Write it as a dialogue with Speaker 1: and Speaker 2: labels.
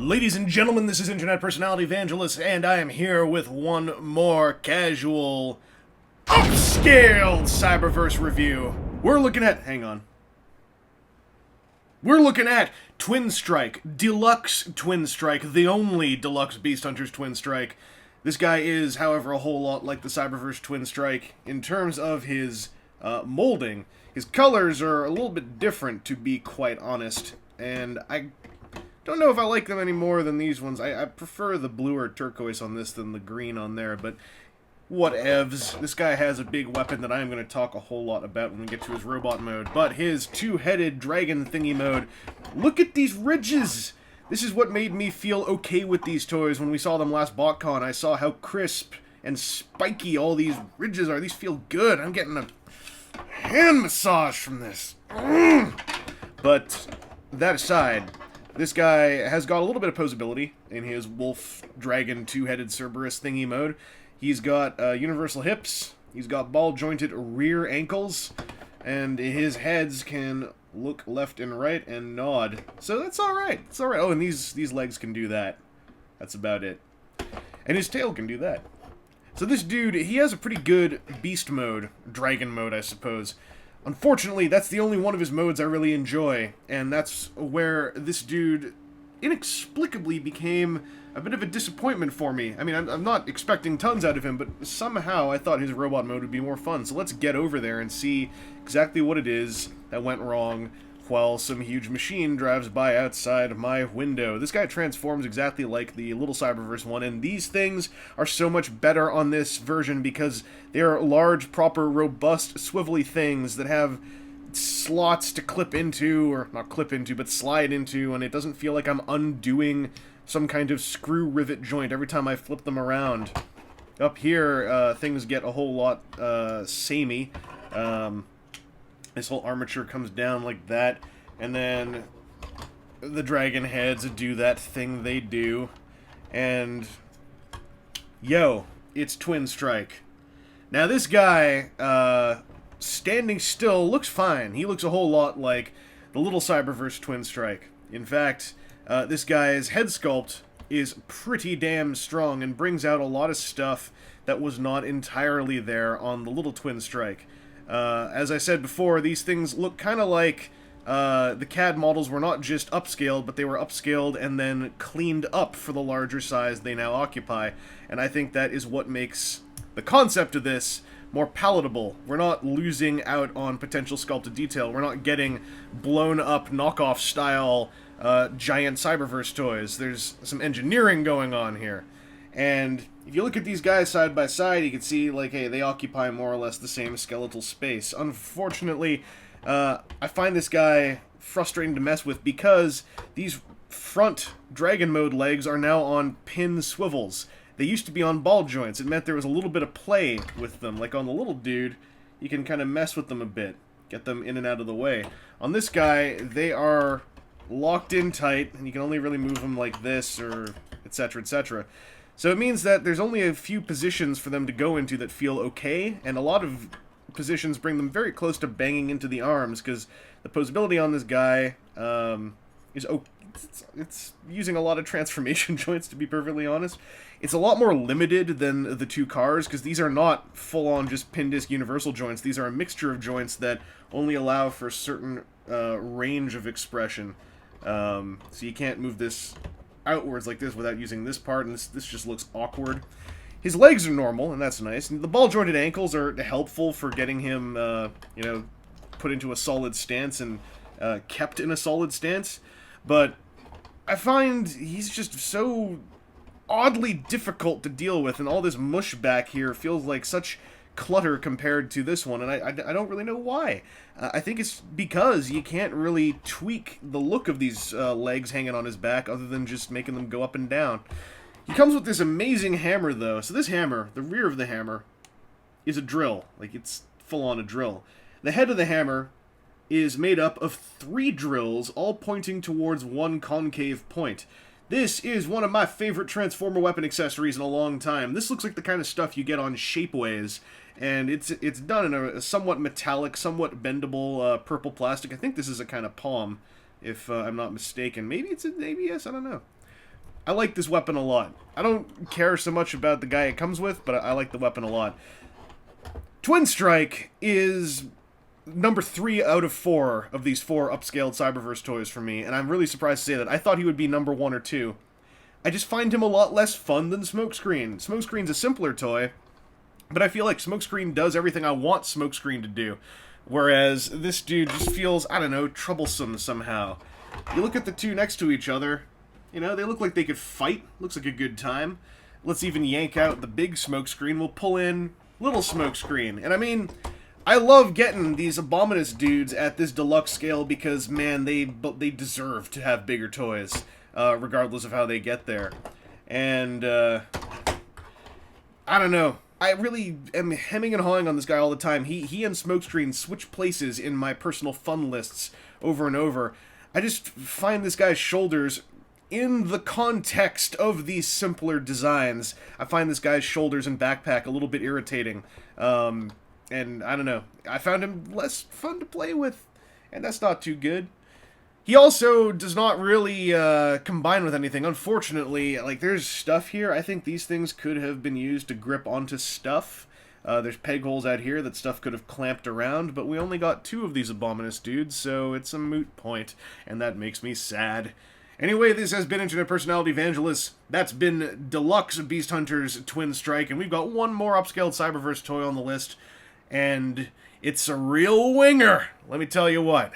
Speaker 1: Ladies and gentlemen, this is Internet Personality Vangelus, and I am here with one more casual, upscaled Cyberverse review. We're looking at Twinstrike, Deluxe Twinstrike, the only Deluxe Beast Hunters Twinstrike. This guy is, however, a whole lot like the Cyberverse Twinstrike in terms of his molding. His colors are a little bit different, to be quite honest, and I don't know if I like them any more than these ones. I prefer the blue or turquoise on this than the green on there, but whatevs. This guy has a big weapon that I am going to talk a whole lot about when we get to his robot mode, but his two-headed dragon thingy mode, look at these ridges! This is what made me feel okay with these toys when we saw them last BotCon. I saw how crisp and spiky all these ridges are. These feel good. I'm getting a hand massage from this. But that aside, this guy has got a little bit of posability in his wolf dragon two-headed Cerberus thingy mode. He's got universal hips, he's got ball-jointed rear ankles, and his heads can look left and right and nod. So that's alright, it's alright. Oh, and these legs can do that. That's about it. And his tail can do that. So this dude, he has a pretty good beast mode, dragon mode, I suppose. Unfortunately, that's the only one of his modes I really enjoy, and that's where this dude inexplicably became a bit of a disappointment for me. I mean, I'm not expecting tons out of him, but somehow I thought his robot mode would be more fun. So let's get over there and see exactly what it is that went wrong while some huge machine drives by outside my window. This guy transforms exactly like the little Cyberverse one, and these things are so much better on this version because they are large, proper, robust, swivelly things that have slots to clip into, or not clip into, but slide into, and it doesn't feel like I'm undoing some kind of screw rivet joint every time I flip them around. Up here, things get a whole lot samey. This whole armature comes down like that, and then the dragon heads do that thing they do, and yo, it's Twinstrike. Now this guy, standing still, looks fine. He looks a whole lot like the little Cyberverse Twinstrike. In fact, this guy's head sculpt is pretty damn strong and brings out a lot of stuff that was not entirely there on the little Twinstrike. As I said before, these things look kind of like the CAD models were not just upscaled, but they were upscaled and then cleaned up for the larger size they now occupy. And I think that is what makes the concept of this more palatable. We're not losing out on potential sculpted detail. We're not getting blown up knockoff style giant Cyberverse toys. There's some engineering going on here. And if you look at these guys side by side, you can see, like, hey, they occupy more or less the same skeletal space. Unfortunately, I find this guy frustrating to mess with because these front dragon mode legs are now on pin swivels. They used to be on ball joints. It meant there was a little bit of play with them. Like on the little dude, you can kind of mess with them a bit, get them in and out of the way. On this guy, they are locked in tight, and you can only really move them like this, or etc., etc. So it means that there's only a few positions for them to go into that feel okay, and a lot of positions bring them very close to banging into the arms, because the posability on this guy is it's using a lot of transformation joints, to be perfectly honest. It's a lot more limited than the two cars, because these are not full-on just pin disc universal joints. These are a mixture of joints that only allow for a certain range of expression. So you can't move this outwards like this without using this part, and this just looks awkward. His legs are normal, and that's nice. And the ball-jointed ankles are helpful for getting him, you know, put into a solid stance and kept in a solid stance. But I find he's just so oddly difficult to deal with, and all this mush back here feels like such clutter compared to this one, and I don't really know why. I think it's because you can't really tweak the look of these legs hanging on his back other than just making them go up and down. He comes with this amazing hammer, though. So this hammer, the rear of the hammer, is a drill. Like, it's full-on a drill. The head of the hammer is made up of 3 drills, all pointing towards one concave point. This is one of my favorite Transformer weapon accessories in a long time. This looks like the kind of stuff you get on Shapeways, and it's done in a somewhat metallic, somewhat bendable purple plastic. I think this is a kind of palm, if I'm not mistaken. Maybe it's an ABS, I don't know. I like this weapon a lot. I don't care so much about the guy it comes with, but I like the weapon a lot. Twinstrike is number 3 out of 4 of these 4 upscaled Cyberverse toys for me, and I'm really surprised to say that. I thought he would be number 1 or 2. I just find him a lot less fun than Smokescreen. Smokescreen's a simpler toy, but I feel like Smokescreen does everything I want Smokescreen to do. Whereas this dude just feels, I don't know, troublesome somehow. You look at the two next to each other, you know, they look like they could fight. Looks like a good time. Let's even yank out the big Smokescreen. We'll pull in little Smokescreen. And I mean, I love getting these Abominus dudes at this deluxe scale because, man, they deserve to have bigger toys, regardless of how they get there. And, I don't know. I really am hemming and hawing on this guy all the time. He and Smokescreen switch places in my personal fun lists over and over. I just find this guy's shoulders, in the context of these simpler designs, I find this guy's shoulders and backpack a little bit irritating. And I don't know. I found him less fun to play with, and that's not too good. He also does not really combine with anything. Unfortunately, like, there's stuff here. I think these things could have been used to grip onto stuff. There's peg holes out here that stuff could have clamped around, but we only got 2 of these Abominus dudes, so it's a moot point, and that makes me sad. Anyway, this has been Internet Personality Vangelus. That's been Deluxe Beast Hunters Twinstrike, and we've got one more upscaled Cyberverse toy on the list, and it's a real winger, let me tell you what.